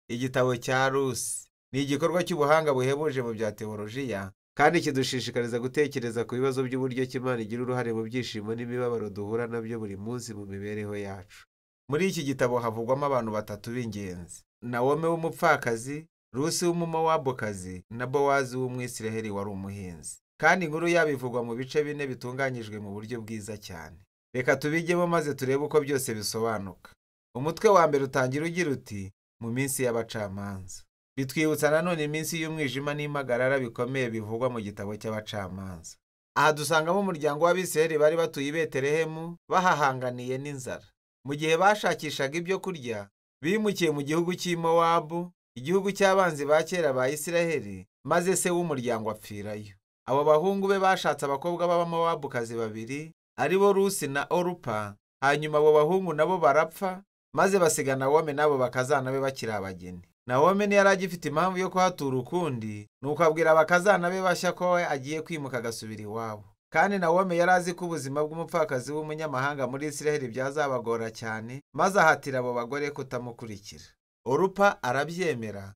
Igitabo cya Rusi ni igikorwa cy'ubuhanga buhebuje mu bya teolojiya, kandi kidushishikariza gutekereza ku bibazo by'uburyo Imana igira uruhare mu byishimo n'imibabaro duhura nabyo buri munsi mu mibereho yacu. Muri iki gitabo havugwamo abantu batatu b'ingenzi: Nawomi w'umupfakazi, Rusi w'umumowabukazi, na Bowazi w'umwisiraheli wari umuhinzi. Kandi inkuru yabo ivugwa mu bice 4 bitunganyijwe mu buryo bwiza cyane. Reka tubijyemo maze turebe uko byose bisobanuka. Umutwe wa mbere utangira ugira uti: mu minsi y'abacamanza. Bitwibutsa nanone iminsi y'umwijima n'impagarara bikomeye bivugwa mu gitabo cy'abacamanza. Aha dusangamo umuryango w'Abisiraheli bari batuye i Betelehemu bahahanganiye n'inzara. Mu gihe bashakishaga ibyo kurya, bimukiye mu gihugu cy'i Mowabu, igihugu cy'abanzi ba kera ba Isiraheli, maze se w'umuryango apfirayo. Abo bahungu be bashatse abakobwa b'Abamowabukazi babiri, ari bo Rusi na Orupa. Hanyuma abo bahungu nabo barapfa, maze basiga Nawomi n'abo bakazana be bakiri abageni. Nawomi ntiyari agifite impamvu yo kuhatura ukundi, nuko abwira abakazana be bashya ko we agiye kwimuka agasubira iwabo. Kandi Nawomi yari azi ko ubuzima bw'umupfakazi w'umunyamahanga muri Isiraheli byazabagora cyane, maze ahatira abo bagore kutamukurikira. Orupa arabyemera,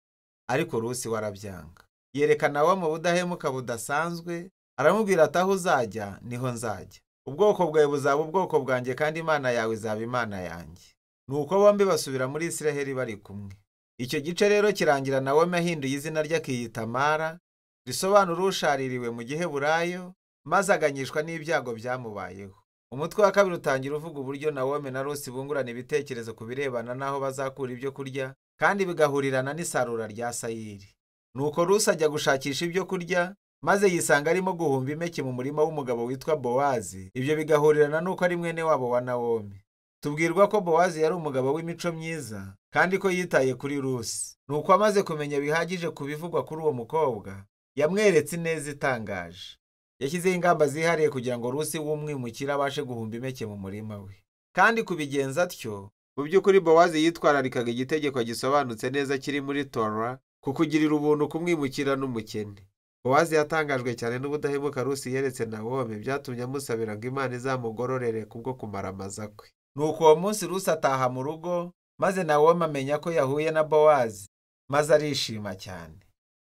ariko Rusi we arabyanga. Yereka Nawomi ubudahemuka budasanzwe, aramubwira ati aho uzajya niho nzajya. Ubwoko bwawe buzaba ubwoko bwanjye, kandi Imana yawe izaba Imana yanjye. Nuko bombi basubira muri Isiraheli bari kumwe. Icyo gice rero kirangira Nawomi ahinduye izina rye akiyita Mara, risobanura ushaririwe mu Giheburayo, maze aganyishwa n'ibyago byamubayeho. Umutwe wa kabiri utangira uvuga uburyo Nawomi na Rusi bungurana ibitekerezo ku birebana n'aho bazakura ibyo kurya, kandi bigahurirana n'isarura rya sayiri. Nuko Rusi ajya gushakisha ibyo kurya, maze yisanga arimo guhumba impeke mu murima w'umugabo witwa Bowazi. Ibyo bigahurirana n'uko ari mwene wabo wa Nawomi. Tubwirwa ko Bowazi yari umugabo w'imico myiza, kandi ko yitaye kuri Rusi. Nuko amaze kumenya bihagije ku bivugwa kuri uwo mukobwa, yamweretse ineza itangaje. Yashyizeho ingamba zihariye kugira ngo Rusi w'umwimukira abashe guhumba impeke mu murima we. Kandi kubigenza atyo, mu by'ukuri Bowazi yitwararikaga igitegeko gisobanutse neza kiri muri Torah, kukugirira ubuntu kumwimukira n'umukene. Bowazi yatangajwe cyane n'ubudahemuka Rusi yeretse Nawomi, byatumye amusabira ngo Imana izamugororere kubwo kumaramaza kwe. Nuko uwo munsi Rusi ataha mu rugo, maze Nawomi amenya ko yahuye na Bowazi, maze arishima cyane.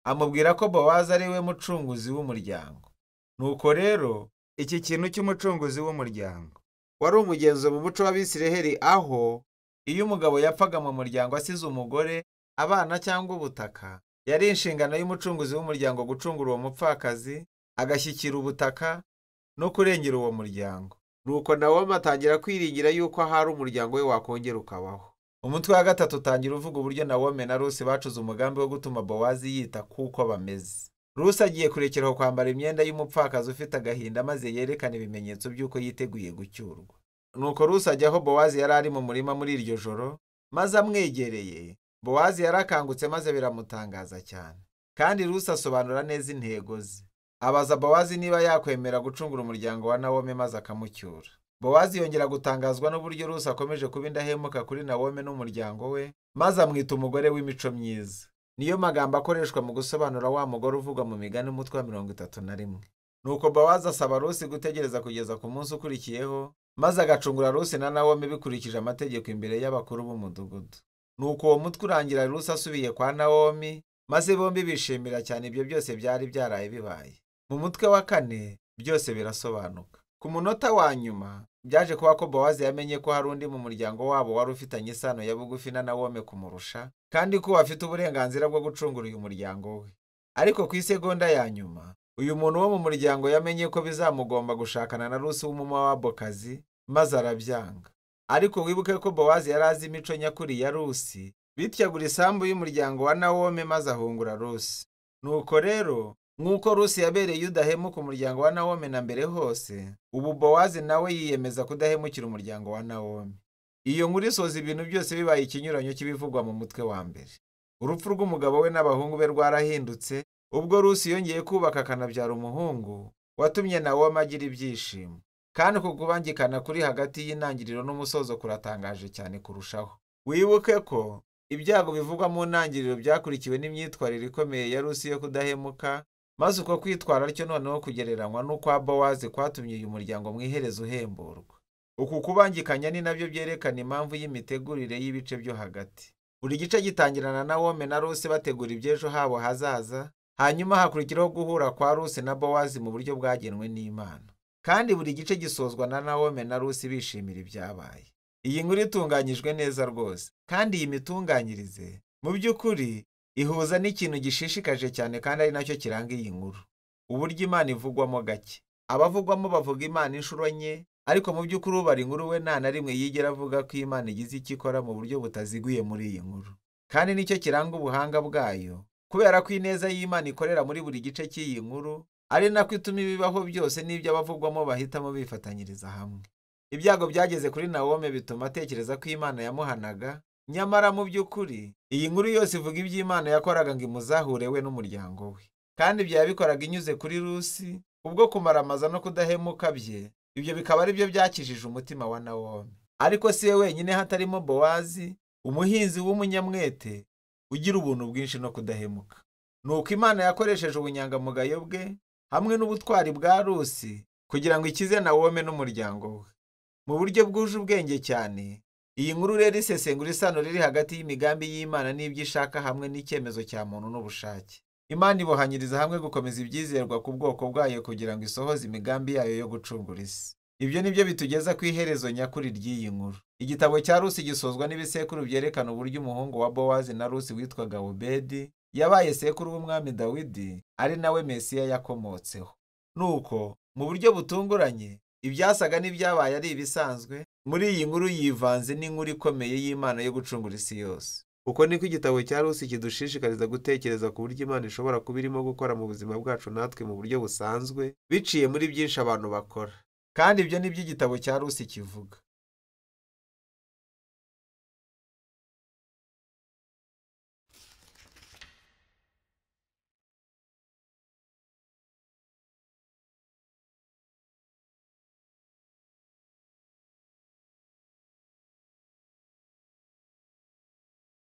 Amubwira ko Bowazi ari we mucunguzi w'umuryango. Nuko rero, iki kintu cy'umucunguzi w'umuryango wari umugenzo mu muco w'Abisiraheli, aho iyo umugabo yapfaga mu muryango asize umugore, abana cyangwa ubutaka, yari inshingano y'umucunguzi w'umuryango gucungura uwo mupfakazi, agashyikira ubutaka no kurengera uwo muryango. Nuko Nawomi atangira kwiringira yuko ahari umuryango we wakongera ukabaho. Umutwe wa gatatu utangira uvuga uburyo Nawomi na Rusi bacuze umugambi wo gutuma Bowazi yita kuko bameze. Rusi agiye kurekeraho kwambara imyenda y'umupfakazi ufite agahinda, maze yerekana ibimenyetso by'uko yiteguye gucyurwa. Nuko Rusi ajya aho Bowazi yari ari mu murima muri iryo joro, maze amwegereye, Bowazi yarakangutse maze biramutangaza cyane. Kandi Rusi asobanura neza intego ze. Abaza Bowazi niba yakwemera gucungura umuryango wa Nawomi, maze akamucyura. Bowazi yongera gutangazwa n'uburyo Rusi akomeje kuba indahemuka kuri Nawomi n'umuryango we, maze amwita umugore w'imico myiza. Niyo magambo akoreshwa mu gusobanura wa mugore uvugwa mu Migani umutwe wa 31. Nuko Bowazi asaba Rusi gutegereza kugeza ku munsi ukurikiyeho, maze agacungura Rusi na Nawomi bikurikije amategeko imbere y'abakuru b'umudugudu. Nuko uwo mutwe urangira Rusi asubiye kwa Nawomi, maze bombi bishimira cyane ibyo byose byari byaraye bibaye. Mu mutwe wa 4 byose birasobanuka. Ku munota wa nyuma byaje kuba ko Bowazi yamenye ko hari undi mu muryango wabo wari ufitanye isano ya bugufi na Nawomi kumurusha, kandi ko afite uburenganzira bwo gucungura uyu muryango we. Ariko ku isegonda ya nyuma, uyu muntu wo mu muryango yamenye ko bizamugomba gushakana na Rusi w'umumowabukazi, maze arabyanga. Ariko wibuke ko Bowazi yari azi imico nyakuri ya Rusi, bityo agura isambu y'umuryango wa Nawomi maze ahungura Rusi. Nuko rero, nk'uko Rusi yabereye udahemuka umuryango wa Nawomi na mbere hose, ubu Bowazi nawe yiyemeza kudahemukira umuryango wa Nawomi. Iyo nkuru isoza ibintu byose bibaye ikinyuranyo cy'ibivugwa mu mutwe wa mbere. Urupfu rw'umugabo we n'abahungu be rwarahindutse, ubwo Rusi yongeye kubaka akanabyara umuhungu, watumye Nawomi agira ibyishimo. Kandi uku kubangikana kuri hagati y'intangiriro n'umusozo kuratangaje cyane kurushaho. Wibuke ko ibyago bivugwa mu ntangiriro byakurikiwe n'imyitwarire ikomeye ya Rusi yo kudahemuka, maze uko kwitwara atyo noneho kugereranywa n'ukwa Bowazi kwatumye uyu muryango mu iherezo uhemburwa. Uku kubangikanya ni nabyo byerekana impamvu y'imitegurire y'ibice byo hagati. Buri gice gitangirana na Nawomi na Rusi bategura iby'ejo habo hazaza, hanyuma hakurikiraho guhura kwa Rusi na Bowazi mu buryo bwagenwe n'Imana. Kandi buri gice gisozwa na Nawomi na Rusi bishimira ibyabaye. Iyi nkuru itunganyijwe neza rwose, kandi iyi mitunganyirize mu by'ukuri ihuza n'ikintu gishishikaje cyane kandi ari nacyo kiranga iyi nkuru: uburyo Imana ivugwamo gake. Abavugwamo bavuga Imana inshuro nke, ariko mu by'ukuri ubara inkuru we nta na rimwe yigera avuga ko Imana igize icyo ikora mu buryo butaziguye muri iyi nkuru. Kandi nicyo kiranga ubuhanga bwayo, kubera ko ineza y'Imana ikorera muri buri gice cy'iyi nkuru, ari nako ituma ibibaho byose n'ibyo abavugwamo bahitamo bifatanyiriza hamwe. Ibyago byageze kuri Nawomi bituma atekereza ko Imana yamuhanaga, nyamara mu by'ukuri iyi nkuru yose ivuga iby'Imana yakoraga ngo imuzahure we n'umuryango we. Kandi ibyo yabikoraga inyuze kuri Rusi, ubwo kumaramaza no kudahemuka bye, ibyo bikaba ari byo byakijije umutima wa Nawomi. Ariko si we wenyine hatarimo Bowazi, umuhinzi w'umunyamwete ugira ubuntu bwinshi no kudahemuka. Nuko Imana yakoresheje ubunyangamugayo bwe hamwe n'ubutwari bwa Rusi kugira ngo ikize Nawomi n'umuryango we. Mu buryo bwuje ubwenge cyane, iyi nkuru rero isesengura isano riri hagati y'imigambi y'Imana n'ibyo ishaka hamwe n'icyemezo cya muntu n'ubushake. Imana ibohanyiriza hamwe gukomeza ibyizerwa ku bwoko bwayo kugira ngo isohoze imigambi yayo yo gucungura isi. Ibyo nibyo bitugeza ku iherezo nyakuri ry'iyi nkuru. Igitabo cya Rusi gisozwa n'ibisekuru byerekana uburyo umuhungu wa Bowazi na Rusi witwaga Obedi yabaye sekuru w'umwami Dawidi, ari nawe Mesiya yakomotseho. Nuko mu buryo butunguranye, ibyasaga n'ibyabaye ari ibisanzwe, muri iyi nkuru yivanze n'inkuru ikomeye y'Imana yo gucungura isi yose. Uko niko igitabo cya Rusi kidushishikariza gutekereza ku buryo Imana ishobora kuba irimo gukora mu buzima bwacu natwe mu buryo busanzwe, biciye muri byinshi abantu bakora. Kandi ibyo nibyo igitabo cya Rusi kivuga.